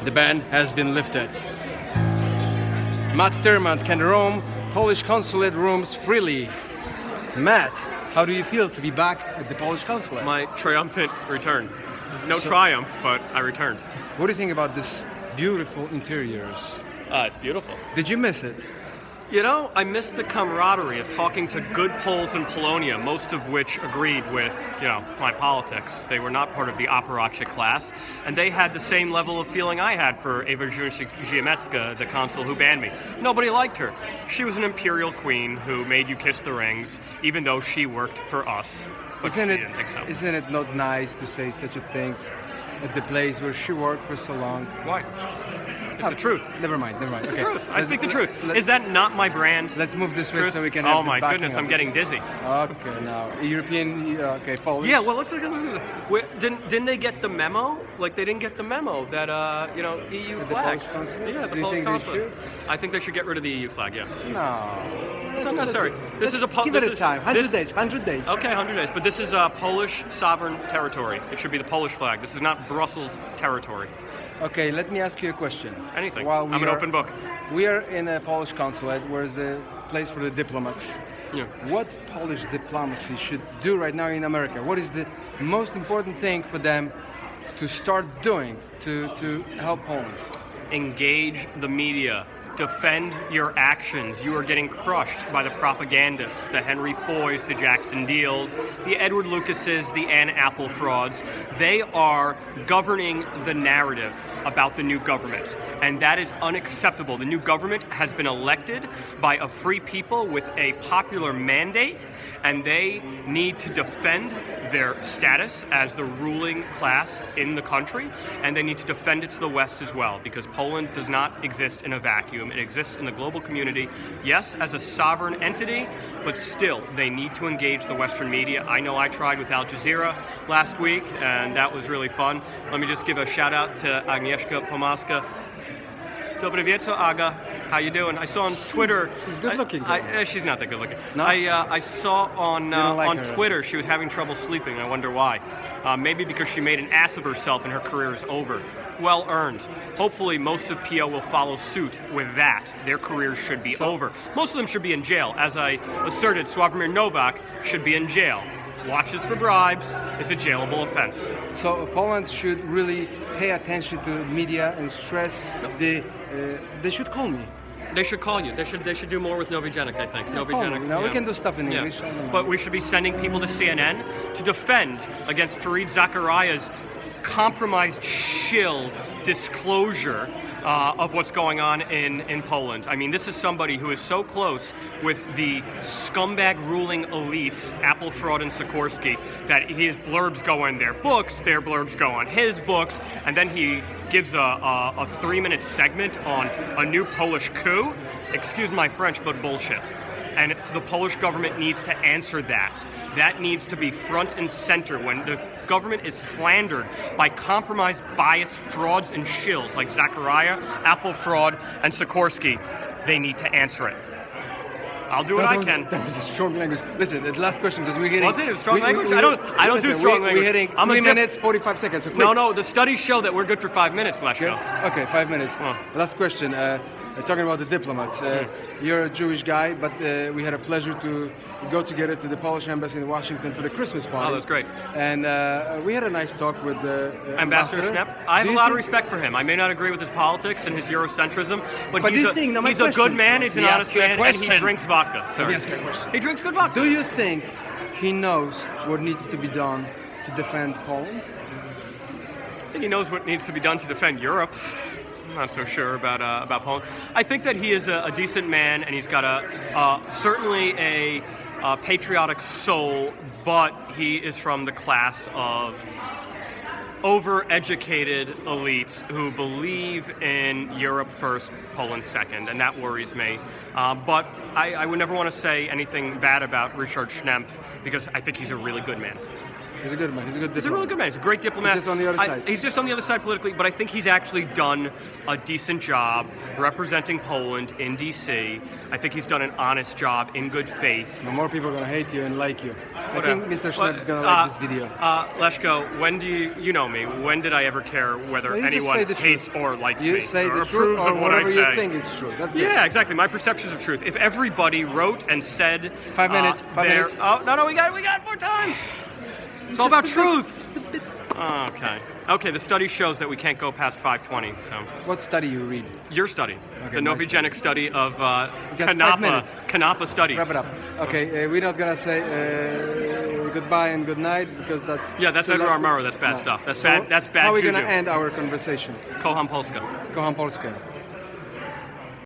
The ban has been lifted. Matt Tyrmand can roam Polish consulate rooms freely. Matt, how do you feel to be back at the Polish consulate? My triumphant return. No triumph, but I returned. What do you think about this beautiful interiors? It's beautiful. Did you miss it? You know, I missed the camaraderie of talking to good Poles in Polonia, most of which agreed with, my politics. They were not part of the apparatchik class, and they had the same level of feeling I had for Ewa Ziemecka, the consul who banned me. Nobody liked her. She was an imperial queen who made you kiss the rings, even though she worked for us. But Isn't she it, didn't think so. isn't it not nice to say such a things at the place where she worked for so long? Why? It's the truth. Never mind. It's Okay. the truth. I speak the truth. let's- Is that not my brand? Let's move this way Truth? so we can have Oh the my backing goodness, of I'm it. getting dizzy. Okay, now European, Polish. Yeah, well, let's look at this. Didn't they get the memo? Like, they didn't get the memo that, EU the flags. Polish consulate? Yeah, the Do you Polish think they consulate. should? I think they should get rid of the EU flag, yeah. No. It's unnecessary. This is a Give it a time. 100 days. 100 days. Okay, 100 days. But this is a Polish sovereign territory. It should be the Polish flag. This is not Brussels territory. Okay, let me ask you a question. Anything. While we I'm an are- open book. We are in a Polish consulate, where's the place for the diplomats. Yeah. What Polish diplomacy should do right now in America? What is the most important thing for them to start doing to help Poland? Engage the media. Defend your actions. You are getting crushed by the propagandists, the Henry Foys, the Jackson Deals, the Edward Lucases, the Ann Apple frauds. They are governing the narrative about the new government, and that is unacceptable. The new government has been elected by a free people with a popular mandate, and they need to defend their status as the ruling class in the country, and they need to defend it to the West as well, because Poland does not exist in a vacuum. It exists in the global community, yes, as a sovereign entity, but still, they need to engage the Western media. I know I tried with Al Jazeera last week, and that was really fun. Let me just give a shout out to Agnieszka Pomaska. Dobry wieczór, Aga. How you doing? I saw on Twitter. She's good looking. She's not that good looking. No? I saw on don't like her, Twitter she was having trouble sleeping. I wonder why. Maybe because she made an ass of herself and her career is over. Well earned. Hopefully, most of PO will follow suit with that. Their careers should be over. Most of them should be in jail. As I asserted, Sławomir Nowak should be in jail. Watches for bribes is a jailable offense. So Poland should really pay attention to media and stress they should call me. They should call you. They should do more with Novijenik, I think. Novijenik. We can do stuff in English. I don't know. But we should be sending people to CNN to defend against Fareed Zakaria's compromised shill disclosure of what's going on in Poland. I mean, this is somebody who is so close with the scumbag ruling elites, Apple Fraud and Sikorsky, that his blurbs go in their books, their blurbs go on his books, and then he gives a 3-minute segment on a new Polish coup. Excuse my French, but bullshit. And the Polish government needs to answer that. That needs to be front and center when the government is slandered by compromised, biased frauds and shills like Zakaria, Apple Fraud, and Sikorsky. They need to answer it. I'll do what I can. That was a strong language. Listen, the last question, because we're getting... Was it a strong language? I don't do strong language. We're hitting 3 minutes, 45 seconds. So quick. No, the studies show that we're good for 5 minutes, Leszko. Okay, 5 minutes. Oh. Last question. Talking about the diplomats. You're a Jewish guy, but we had a pleasure to go together to the Polish embassy in Washington for the Christmas party. Oh, that's great. And we had a nice talk with the Ambassador Schnepp. I have a lot of respect for him. I may not agree with his politics and his Eurocentrism, but he's a good man, he's an honest man, and he drinks vodka. Let me ask you a question. He drinks good vodka. Do you think he knows what needs to be done to defend Poland? I think he knows what needs to be done to defend Europe. I'm not so sure about Poland. I think that he is a decent man, and he's got certainly a patriotic soul, but he is from the class of overeducated elites who believe in Europe first, Poland second, and that worries me. But I would never want to say anything bad about Richard Schnepp because I think he's a really good man. He's a good man. He's a good diplomat. He's a really good man. He's a great diplomat. He's just on the other side. He's just on the other side politically, but I think he's actually done a decent job representing Poland in D.C. I think he's done an honest job in good faith. More people are going to hate you and like you. Whatever. I think Mr. Schlepp is going to like this video. Leszko, when do you know me? When did I ever care whether Well, you just anyone say the hates truth. or likes You me say or the truth approves or of what I whatever say? you think is true. That's good. Yeah, exactly. My perceptions of truth. If everybody wrote and said 5 minutes. 5 minutes. Oh no, we got more time. It's all about truth. Okay. The study shows that we can't go past 5:20. So. What study you read? Your study, Okay, the my Novigenic study of got 5 minutes. Canapa studies. Wrap it up. Okay, we're not gonna say goodbye and good night because that's That's too Edward long. R. Murrow. That's bad stuff. That's So bad. That's bad How are we juju. gonna end our conversation? Kocham Polska. Kocham Polska.